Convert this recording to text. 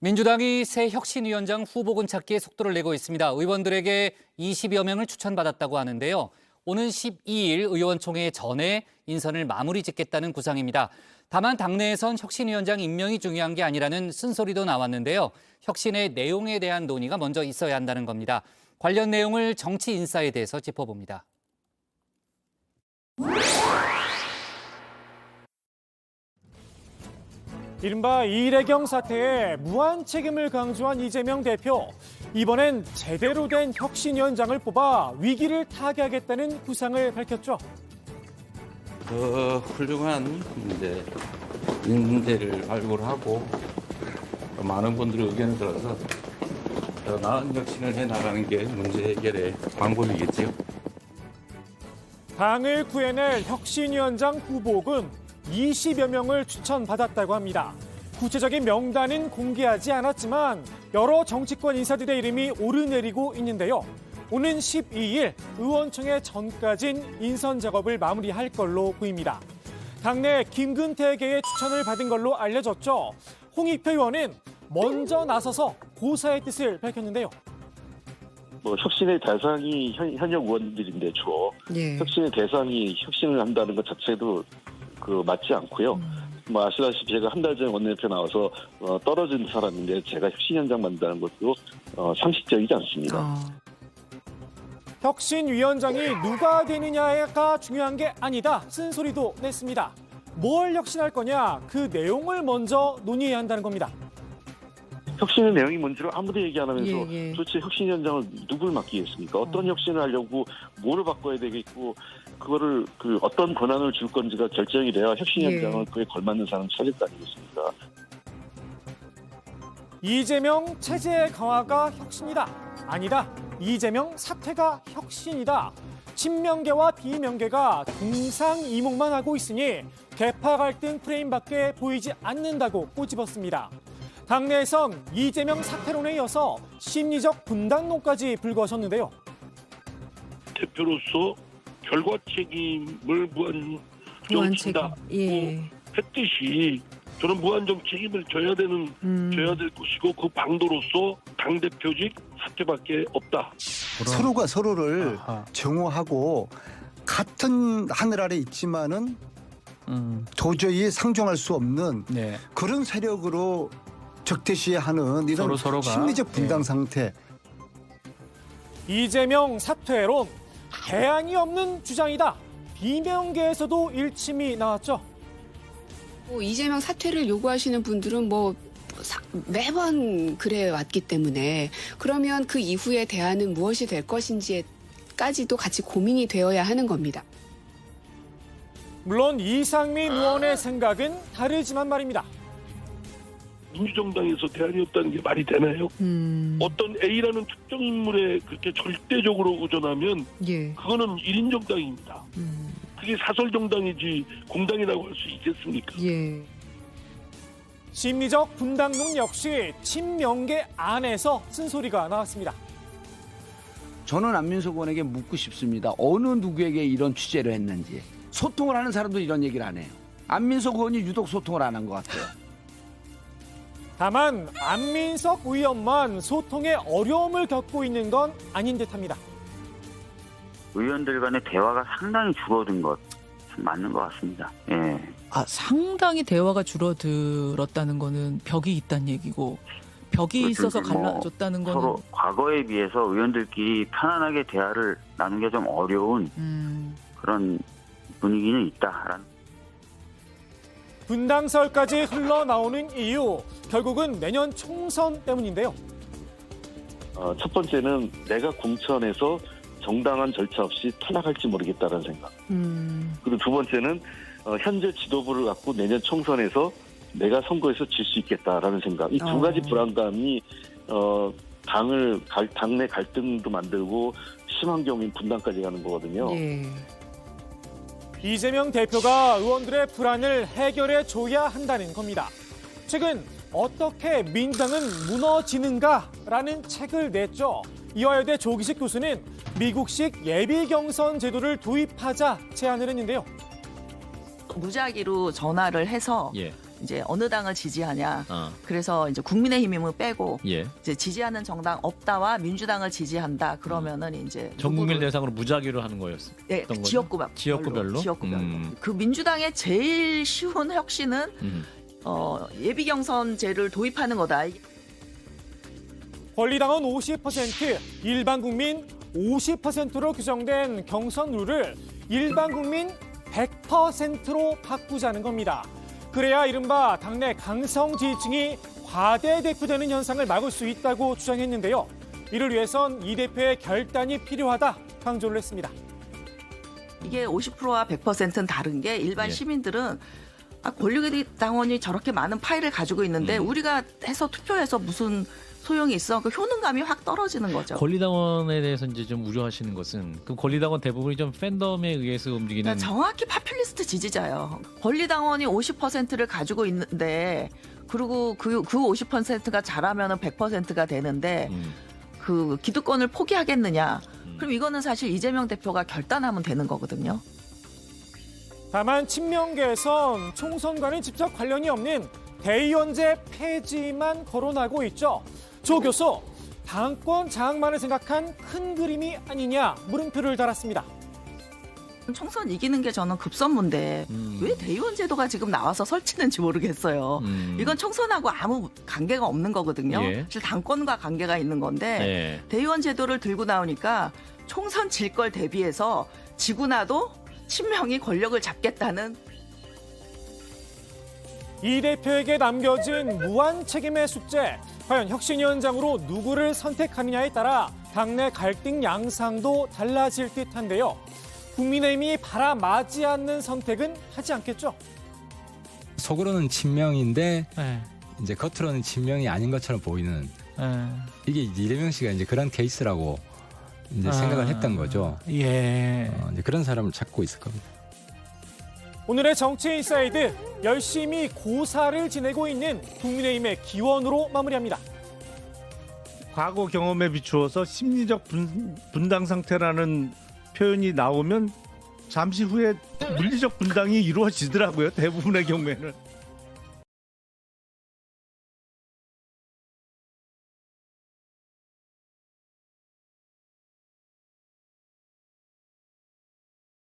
민주당이 새 혁신위원장 후보군 찾기에 속도를 내고 있습니다. 의원들에게 20여 명을 추천받았다고 하는데요. 오는 12일 의원총회 전에 인선을 마무리 짓겠다는 구상입니다. 다만 당내에선 혁신위원장 임명이 중요한 게 아니라는 쓴소리도 나왔는데요. 혁신의 내용에 대한 논의가 먼저 있어야 한다는 겁니다. 관련 내용을 정치인사에 대해서 짚어봅니다. 이른바 이래경 사태에 무한 책임을 강조한 이재명 대표. 이번엔 제대로 된 혁신위원장을 뽑아 위기를 타개하겠다는 구상을 밝혔죠. 훌륭한 문제를 발굴하고 많은 분들의 의견을 들어서 더 나은 혁신을 해나가는 게 문제 해결의 방법이겠지요. 당을 구해낼 혁신위원장 후보군 20여 명을 추천받았다고 합니다. 구체적인 명단은 공개하지 않았지만 여러 정치권 인사들의 이름이 오르내리고 있는데요. 오는 12일 의원총회 전까진 인선 작업을 마무리할 걸로 보입니다. 당내 김근태에게의 추천을 받은 걸로 알려졌죠. 홍익표 의원은 먼저 나서서 고사의 뜻을 밝혔는데요. 혁신의 대상이 현역 의원들인데 주로 혁신의 대상이 혁신을 한다는 것 자체도 맞지 않고요. 아시다시피 제가 한 달 전에 원내대표 나와서 떨어진 사람인데 제가 혁신위원장 만든다는 것도 상식적이지 않습니다. 혁신위원장이 누가 되느냐가 중요한 게 아니다. 쓴소리도 냈습니다. 뭘 혁신할 거냐, 그 내용을 먼저 논의해야 한다는 겁니다. 혁신의 내용이 뭔지를 아무도 얘기 안 하면서 도대체 혁신위원장을 누굴 맡기겠습니까? 어떤 혁신을 하려고 뭐를 바꿔야 되겠고 그거를 어떤 권한을 줄 건지가 결정이 돼야 혁신위원장은 그에 걸맞는 사람을 찾을 거 아니겠습니까? 이재명 체제 강화가 혁신이다. 아니다. 이재명 사퇴가 혁신이다. 친명계와 비명계가 동상이몽만 하고 있으니 계파 갈등 프레임밖에 보이지 않는다고 꼬집었습니다. 당내에선 이재명 사퇴론에 이어서 심리적 분당론까지 불거졌는데요. 대표로서 결과 책임을 무한정친다 했듯이 저는 무한정 책임을 져야 될 것이고 그 방도로서 당대표직 사퇴밖에 없다. 서로가 서로를 정오하고 같은 하늘 아래 있지만은 도저히 상종할 수 없는 그런 세력으로 적대시하는 이런 서로가 심리적 분당 상태. 이재명 사퇴론, 대안이 없는 주장이다. 비명계에서도 일침이 나왔죠. 이재명 사퇴를 요구하시는 분들은 매번 그래 왔기 때문에 그러면 그 이후의 대안은 무엇이 될 것인지까지도 같이 고민이 되어야 하는 겁니다. 물론 이상민 의원의 생각은 다르지만 말입니다. 민주정당에서 대안이 없다는 게 말이 되나요? 어떤 A라는 특정 인물에 그렇게 절대적으로 의존하면 그거는 1인 정당입니다. 그게 사설 정당이지 공당이라고 할 수 있겠습니까? 심리적 분당론 역시 친명계 안에서 쓴소리가 나왔습니다. 저는 안민석 의원에게 묻고 싶습니다. 어느 누구에게 이런 취재를 했는지. 소통을 하는 사람도 이런 얘기를 안 해요. 안민석 의원이 유독 소통을 안 한 것 같아요. 다만 안민석 의원만 소통에 어려움을 겪고 있는 건 아닌 듯합니다. 의원들 간의 대화가 상당히 줄어든 것 맞는 것 같습니다. 상당히 대화가 줄어들었다는 거는 벽이 있다는 얘기고 벽이 있어서 갈라졌다는 거는 서로 과거에 비해서 의원들끼리 편안하게 대화를 나누기가 좀 어려운 그런 분위기는 있다라는. 분당설까지 흘러나오는 이유, 결국은 내년 총선 때문인데요. 첫 번째는 내가 공천에서 정당한 절차 없이 탈락할지 모르겠다는 생각. 그리고 두 번째는 현재 지도부를 갖고 내년 총선에서 내가 선거에서 질 수 있겠다라는 생각. 이 두 가지 불안감이 당내 갈등도 만들고 심한 경우엔 분당까지 가는 거거든요. 이재명 대표가 의원들의 불안을 해결해 줘야 한다는 겁니다. 최근 어떻게 민주당은 무너지는가라는 책을 냈죠. 이화여대 조기식 교수는 미국식 예비 경선 제도를 도입하자 제안을 했는데요. 무작위로 전화를 해서 이제 어느 당을 지지하냐. 그래서 이제 국민의힘을 빼고 예. 이제 지지하는 정당 없다와 민주당을 지지한다. 그러면은 이제 전 국민 대상으로 무작위로 하는 거였어. 네, 지역구별로. 지역구별로. 그 민주당의 제일 쉬운 혁신은 예비 경선제를 도입하는 거다. 권리당원 50%, 일반 국민 50%로 규정된 경선 룰을 일반 국민 100%로 바꾸자는 겁니다. 그래야 이른바 당내 강성 지지층이 과대대표되는 현상을 막을 수 있다고 주장했는데요. 이를 위해선 이 대표의 결단이 필요하다 강조를 했습니다. 이게 50%와 100%는 다른 게 일반 시민들은 권리당원이 저렇게 많은 파일을 가지고 있는데 우리가 해서 투표해서 무슨 소용이 있어? 그 효능감이 확 떨어지는 거죠. 권리당원에 대해서 이제 좀 우려하시는 것은 그 권리당원 대부분이 좀 팬덤에 의해서 움직이는. 그러니까 정확히 파퓰리스트 지지자예요. 권리당원이 50%를 가지고 있는데 그리고 그 50%가 잘하면은 100%가 되는데 그 기득권을 포기하겠느냐? 그럼 이거는 사실 이재명 대표가 결단하면 되는 거거든요. 다만 친명계에선 총선과는 직접 관련이 없는 대의원제 폐지만 거론하고 있죠. 조 교수, 당권 장악만을 생각한 큰 그림이 아니냐 물음표를 달았습니다. 총선 이기는 게 저는 급선무인데 왜 대의원 제도가 지금 나와서 설치는지 모르겠어요. 이건 총선하고 아무 관계가 없는 거거든요. 예. 사실 당권과 관계가 있는 건데 네. 대의원 제도를 들고 나오니까 총선 질 걸 대비해서 지고 나도 친명이 권력을 잡겠다는 이 대표에게 남겨진 무한 책임의 숙제. 과연 혁신위원장으로 누구를 선택하느냐에 따라 당내 갈등 양상도 달라질 듯한데요. 국민의힘이 바라맞지 않는 선택은 하지 않겠죠. 속으로는 친명인데 이제 겉으로는 친명이 아닌 것처럼 보이는 이게 이재명 씨가 이제 그런 케이스라고 이제 생각을 했던 거죠. 예. 이제 그런 사람을 찾고 있을 겁니다. 오늘의 정치인사이드 열심히 고사를 지내고 있는 국민의힘의 기원으로 마무리합니다. 과거 경험에 비추어서 심리적 분당 상태라는 표현이 나오면 잠시 후에 물리적 분당이 이루어지더라고요. 대부분의 경우에는.